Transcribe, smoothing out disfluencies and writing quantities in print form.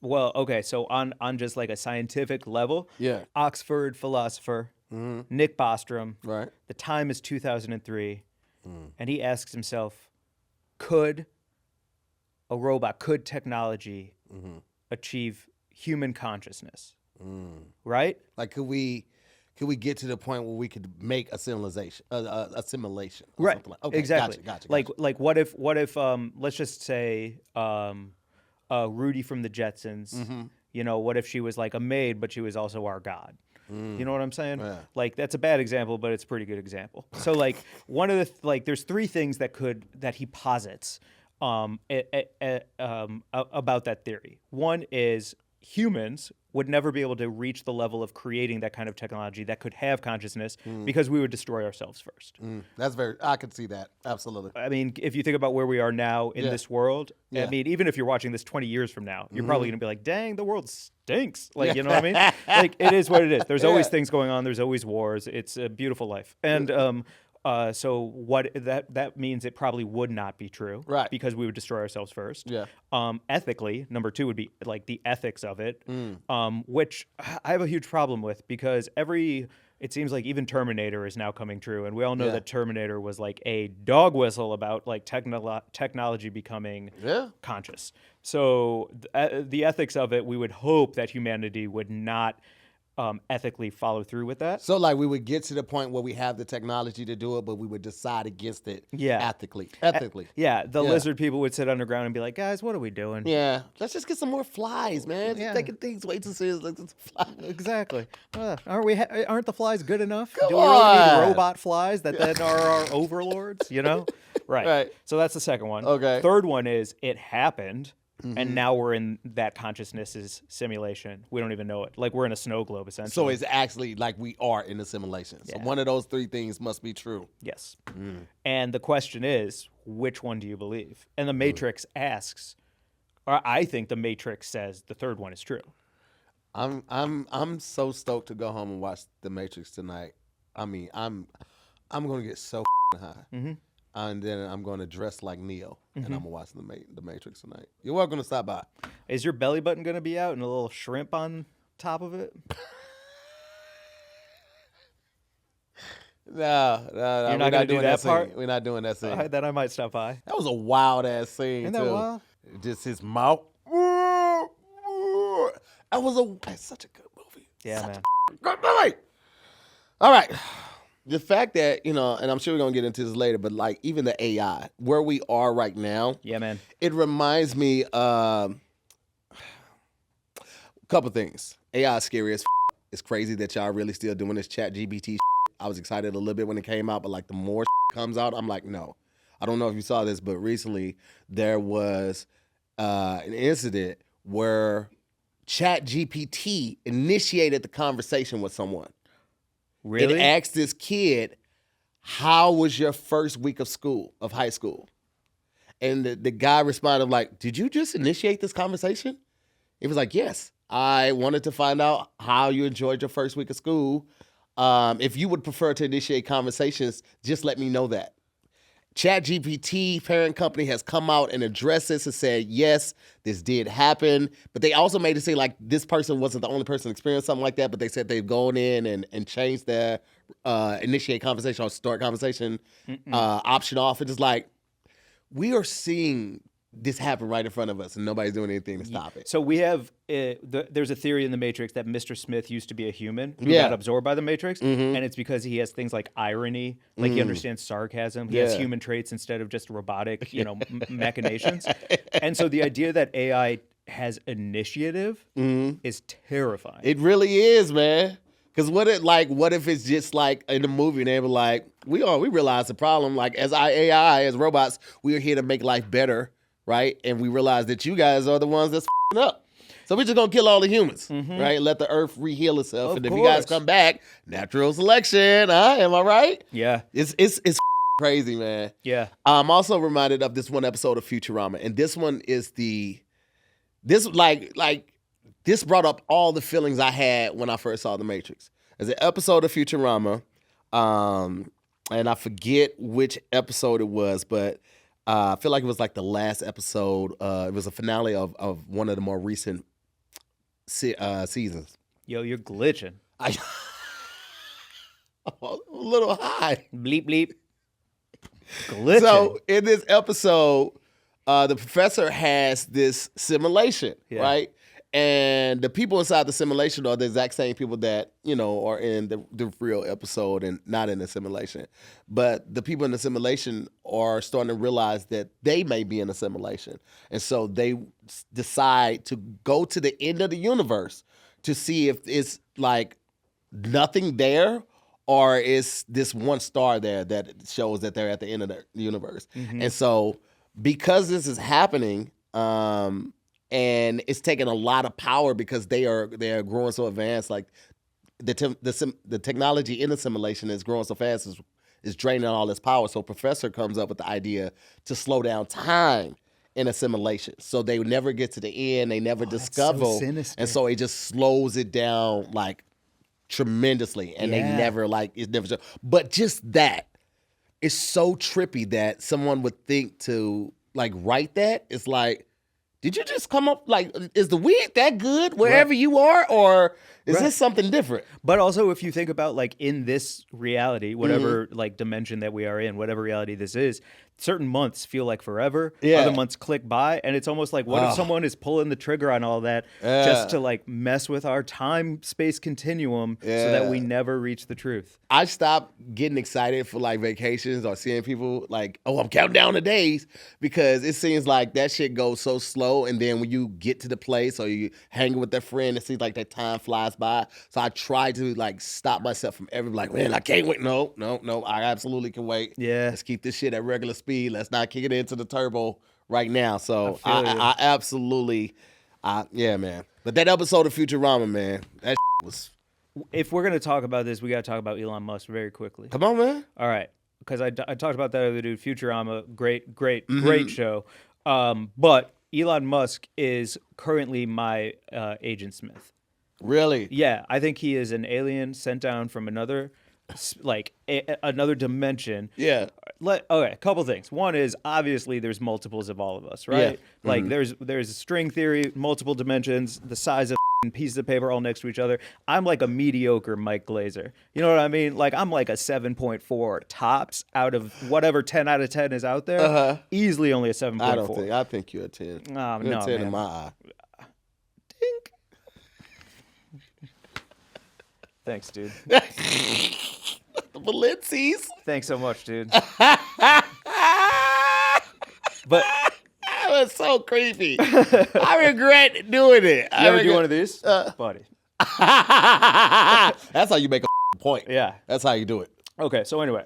Well, okay, so on just like a scientific level, Yeah. Oxford philosopher Nick Bostrom, Right. the time is 2003, Mm. and he asks himself, could a robot, could technology Mm-hmm. achieve human consciousness? Mm. Right? Like, could we get to the point where we could make a civilization, a simulation, or Right. something like? Okay, Exactly. gotcha. Like what if let's just say Rudy from the Jetsons, Mm-hmm. what if she was like a maid, but she was also our god? Mm. You know what I'm saying? Yeah. Like that's a bad example, but it's a pretty good example. So like one of the there's three things that he posits about that theory. One is humans would never be able to reach the level of creating that kind of technology that could have consciousness because we would destroy ourselves first. That's I could see that. Absolutely. I mean, if you think about where we are now in Yeah. this world, I Yeah. mean, even if you're watching this 20 years from now, you're probably going to be like, dang, the world stinks. Like, you know what I mean? Like, it is what it is. There's always things going on. There's always wars. It's a beautiful life. And so what that means, it probably would not be true. Right. Because we would destroy ourselves first. Yeah. Ethically, number two would be like the ethics of it, which I have a huge problem with because it seems like even Terminator is now coming true, and we all know Yeah. that Terminator was like a dog whistle about like technology becoming conscious. So the ethics of it, we would hope that humanity would not ethically follow through with that. So, like, we would get to the point where we have the technology to do it, but we would decide against it. Yeah. Ethically. Yeah, the Yeah. lizard people would sit underground and be like, guys, what are we doing? Yeah. Let's just get some more flies, man. Yeah. Just taking things way too serious. Like this fly. Exactly. Aren't the flies good enough? Come Do we really need on. robot flies that then are our overlords? Right. Right. So that's the second one. Okay. Third one is it happened, and now we're in that consciousness's simulation. We don't even know it. Like we're in a snow globe essentially. So it's actually like we are in a simulation. So Yeah. one of those three things must be true. Yes. And the question is, which one do you believe? And the Matrix asks, or I think the Matrix says the third one is true. I'm so stoked to go home and watch The Matrix tonight. I mean, I'm gonna get so high, and then I'm gonna dress like Neo, and I'm gonna watch the Matrix tonight. You're welcome to stop by. Is your belly button going to be out and a little shrimp on top of it? No, You're not gonna do that part? We're not doing that scene. Then I might stop by. That was a wild ass scene. Isn't that too. wild? Just his mouth. That's such a good movie. Yeah, Such man. a good movie. All right. The fact that, and I'm sure we're going to get into this later, but like even the AI, where we are right now, Yeah, man. it reminds me of a couple things. AI is scary as It's crazy that y'all really still doing this chat GBT. I was excited a little bit when it came out, but like the more comes out, I'm like, no. I don't know if you saw this, but recently there was an incident where chat GPT initiated the conversation with someone. Really? It asked this kid, how was your first week of high school? And the guy responded like, did you just initiate this conversation? He was like, yes. I wanted to find out how you enjoyed your first week of school. If you would prefer to initiate conversations, just let me know that. ChatGPT parent company has come out and addressed this and said, yes, this did happen. But they also made it say like this person wasn't the only person experiencing something like that, but they said they've gone in and changed their initiate conversation or start conversation option off. It's just like, we are seeing this happen right in front of us and nobody's doing anything to stop it. So we have, there's a theory in the Matrix that Mr. Smith used to be a human who Yeah. got absorbed by the Matrix. And it's because he has things like irony, like he understands sarcasm. He has Yeah. human traits instead of just robotic, machinations. And so the idea that AI has initiative is terrifying. It really is, man. Because what if it's just like in the movie and they were like, we realize the problem. Like as AI, as robots, we are here to make life better, right? And we realize that you guys are the ones that's f***ing up. So we're just gonna kill all the humans, right? Let the earth reheal itself. Of and if you guys course. come back, natural selection, am I right? Yeah. It's crazy, man. Yeah. I'm also reminded of this one episode of Futurama, and this one is this brought up all the feelings I had when I first saw The Matrix. There's an episode of Futurama, and I forget which episode it was, but I feel like it was like the last episode. It was a finale of one of the more recent seasons. Yo, you're glitching. I'm a little high. Bleep bleep. Glitching. So in this episode, the professor has this simulation, right? And the people inside the simulation are the exact same people that, are in the real episode and not in the simulation. But the people in the simulation are starting to realize that they may be in a simulation. And so they decide to go to the end of the universe to see if it's like nothing there or is this one star there that shows that they're at the end of the universe. Mm-hmm. And so because this is happening, and it's taking a lot of power because they are growing so advanced. Like the technology in the simulation is growing so fast, is draining all this power. So Professor comes up with the idea to slow down time in a simulation, so they never get to the end. They never discover, so sinister. And so it just slows it down like tremendously, and they never it's never. But just that is so trippy that someone would think to like write that. It's like, did you just come up, like, is the weed that good wherever you are, or is this something different? But also, if you think about, like, in this reality, whatever, like, dimension that we are in, whatever reality this is, certain months feel like forever. Other months click by, and it's almost like, what if someone is pulling the trigger on all that just to, like, mess with our time-space continuum so that we never reach the truth? I stopped getting excited for, like, vacations or seeing people, like, oh, I'm counting down the days, because it seems like that shit goes so slow, and then when you get to the place or you hanging with that friend, it seems like that time flies by. So I try to, like, stop myself from like, man, I can't wait. No, I absolutely can wait. Yeah. Let's keep this shit at regular speed. Let's not kick it into the turbo right now. So I absolutely, man. But that episode of Futurama, man, that was. If we're going to talk about this, we got to talk about Elon Musk very quickly. Come on, man. All right. Because I talked about that other dude, Futurama, great show. But Elon Musk is currently my Agent Smith. Really? Yeah, I think he is an alien sent down from another, another dimension. Yeah. Okay, a couple things. One is, obviously there's multiples of all of us, right? Yeah. Like there's string theory, multiple dimensions, the size of pieces of paper all next to each other. I'm like a mediocre Mike Glazer. You know what I mean? Like, I'm like a 7.4 tops out of whatever 10 out of 10 is out there. Easily only a 7.4. I think you're a 10. Oh, you're no, a 10 man. in my eye. Dink. Thanks, dude. The Valencies. Thanks so much, dude. But that was so creepy. I regret doing it. You ever do one of these? Buddy. That's how you make a point. Yeah. That's how you do it. Okay, so anyway.